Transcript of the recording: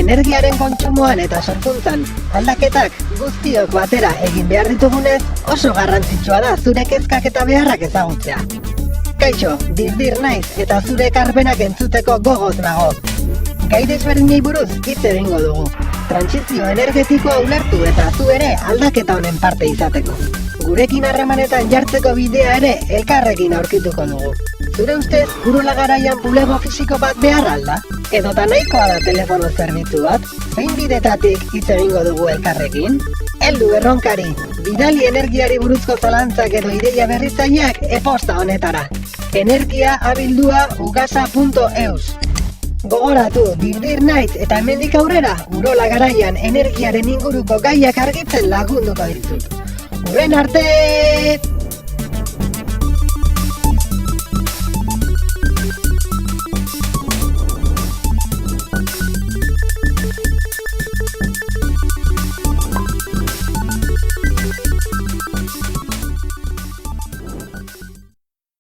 Energiaren kontsumoan eta sorkuntzan aldaketak guztiok batera egin behar ditugunez, oso garrantzitsua da zure kezkak eta beharrak ezagutzea. Kaixo, dirdir naiz eta zure ekarpenak entzuteko gogoz nago. Gai desberdinei buruz hitz egingo dugu. Trantsizio energetikoa ulertu eta zu ere aldaketa honen parte izateko. Gurekin harremanetan jartzeko bidea ere elkarrekin aurkituko dugu. Zure ustez, gurula garaian bulego fisiko bat behar alda? Edota nahikoa da telefono zerbitzu bat? Zein bidetatik hitz egingo dugu elkarrekin? Heldu erronkari, bidali energiari buruzko zalantzak edo ideia berritzaileak e-posta honetara. energia@ugasa.eus. Gogoratu, dirdir naiz eta hemendik aurrera, urola garaian energiaren inguruko gaiak argitzen lagunduko ditut. Hurren arte!